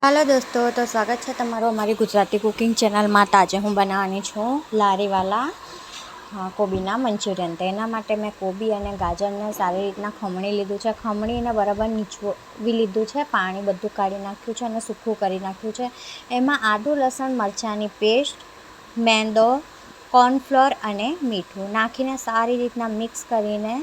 Hello दोस्तों, तो स्वागत है तमारो हमारी गुजराती कुकिंग चैनल में। आज हूँ बनावानी छूँ लारीवाला कोबीना मंचूरियन। तो एना माटे मैं कोबी और गाजर ने सारी रीतना खमणी लीधुं छे। खमणीने बराबर नीचवी लीधुं छे, पाणी बधुं काढी नाख्युं छे अने सूखुं करी नाख्युं छे। एमां आदु लसण मरचानी पेस्ट, मैदो, कॉर्नफ्लोर अने मीठुं नाखीने सारी रीतना मिक्स करीने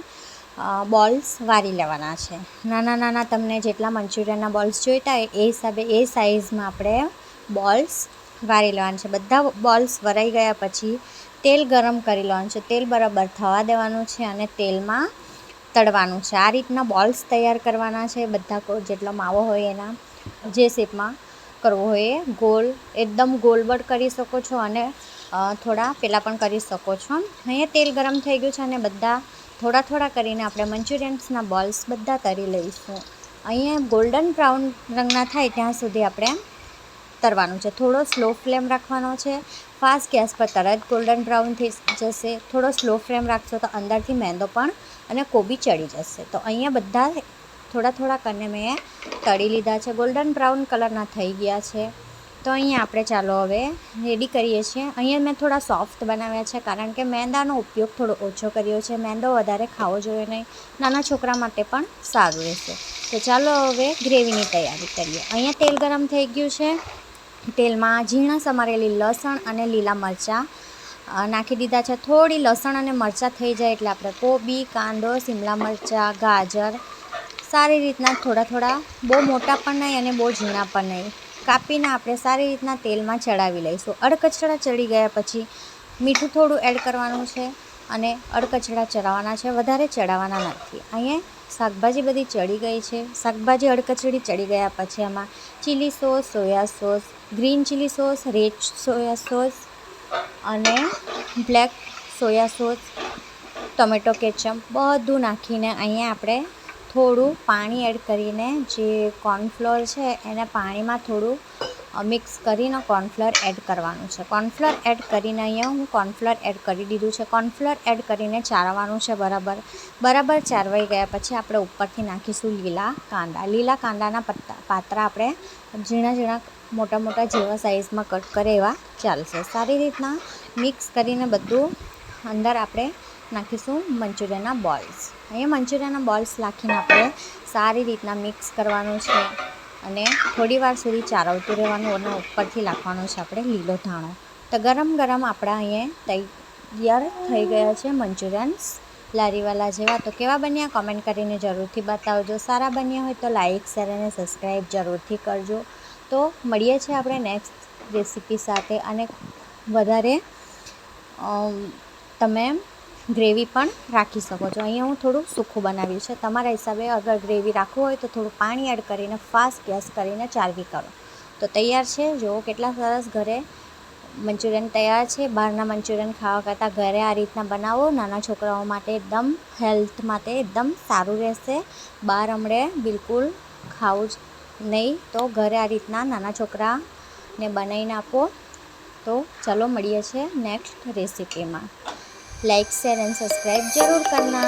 बॉल्स वारी लेवाना छे। नाना नाना तमने जेटला मंचूरियनना बॉल्स जोईता होय ए हिसाबे ए साइज़मां आपणे बॉल्स वारी लेवाना छे। बधा बॉल्स वराई गया पछी तेल गरम करी लेवानुं छे। तेल बराबर थवा देवानुं छे अने तेलमां तळवानुं छे। आ रीतना बॉल्स तैयार करवाना छे। बधा जेटलो मावो होय एना जे शेपमां करवो होय गोल एकदम गोल बट करी शको छो अने थोड़ा पेला पण करी शको छो। अहींया तेल गरम थई गयुं छे अने बधा थोड़ा थोड़ा करीने आपणे मंचूरियन्सना बॉल्स बधा तरी लईशुं। अहींया गोल्डन ब्राउन रंगना थाय त्यां सुधी आपणे तळवानुं छे। थोड़ो स्लो फ्लेम राखवानो छे। फास्ट गैस पर तरत गोल्डन ब्राउन थई जशे। थोड़ो स्लो फ्लेम राखशो तो अंदरथी मैदो पण अने कोबी चढ़ी जशे। तो अहींया बधा थोड़ा थोड़ा करीने मैं तળી लीधा छे। गोल्डन ब्राउन कलरना थई गया छे। तो अहींया आपणे चालो हवे रेडी करीए छीए। अहींया मैं थोड़ा सॉफ्ट बनाव्या छे कारण के मैदानो उपयोग थोड़ो ओछो कर्यो छे। मैदो वधारे खावो जोईए नहीं, नाना छोकरा माटे पण सारुं रहेशे। तो चालो हवे ग्रेवीनी तैयारी करीए। अहींया तेल गरम थई गयुं छे। तेलमां झीणा समारेली लसण अने लीला मरचां नाखी दीधा छे। थोड़ी लसण अने मरचां थई जाय एटले आपणे कोबी, कांदो, सीमला मरचां, गाजर सारी रीतना थोड़ा थोड़ा, बहू मोटा पण नहीं अने बहू झीणा पण नहीं, कापीने आपणे सारी रीतना तेलमां चढ़ावी लईशुं। अडकचरा चढ़ी गया पछी मीठुं थोड़ुं एड करवानुं छे अने अडकचरा चढ़ाववाना छे, वधारे चढ़ाववाना नथी। अहींया शाकभाजी बधी चढ़ी गई छे। शाकभाजी अडकचरी चढ़ी गया पछी आमां chilli sauce, soya sauce, green chilli sauce, red soya sauce अने black soya sauce, tomato ketchup बधुं नाखीने अहींया आपणे थोड़ुं पाणी एड करीने जे कॉर्नफ्लोर छे एने पाणीमां थोड़ुं मिक्स करीने कॉर्नफ्लोर एड करवानुं छे। कॉर्नफ्लोर एड करीने अहींया हूँ कॉर्नफ्लोर एड करी दीधुं छे। कॉर्नफ्लोर एड करीने चाळवानुं छे बराबर। बराबर चाळवाई गया पछी आपणे उपरथी नाखीशुं लीला कांदा। लीला कांदाना पात्रा आपणे झीणा झीणा मोटा मोटा जेवा साइज़मां कट करे एवा चालशे। सारी रीतना मिक्स करीने बधुं अंदर आपणे नाखीशुं मंचूरियनना बॉल्स। अहींया मंचूरियनना बॉल्स नाखीने आपणे सारी रीतना मिक्स करवानुं छे अने थोड़ी वार सुधी चाळवतुं रहेवानुं अने उपरथी नाखवानो छे आपणे लीलो धाणो। तो गरम गरम आपणा अहींया तैयार थई गया छे मंचूरियन्स लारीवाला जेवा। तो केवा बन्या कमेंट करीने जरूरथी बतावजो। सारा बन्या होय तो लाइक, शेर अने सब्सक्राइब जरूरथी करजो। तो मळीए छे आपणे नेक्स्ट रेसिपी साथे अने वधारे तमे ग्रेवी पण राखी शको छो। अहींया हूँ थोड़ुं सूखुं बनाव्युं छे। तमारा हिसाबे अगर ग्रेवी राखवुं होय तो थोड़ुं पाणी एड करीने फास्ट गैस करीने चाळवी करो तो तैयार छे। जो केटला सरस घरे मंचूरियन तैयार छे। बहारना मंचूरियन खावा करता घरे आ रीतना बनावो। नाना छोकराओ माटे एकदम हेल्थ माटे एकदम सारुं रहेशे। बहार हमणे बिलकुल खावुं ज नहीं, तो घरे आ रीतना नाना छोकराने बनावीने आपो। तो चलो मळीए छे नेक्स्ट रेसिपी में। लाइक, शेर एंड सब्सक्राइब जरूर करना।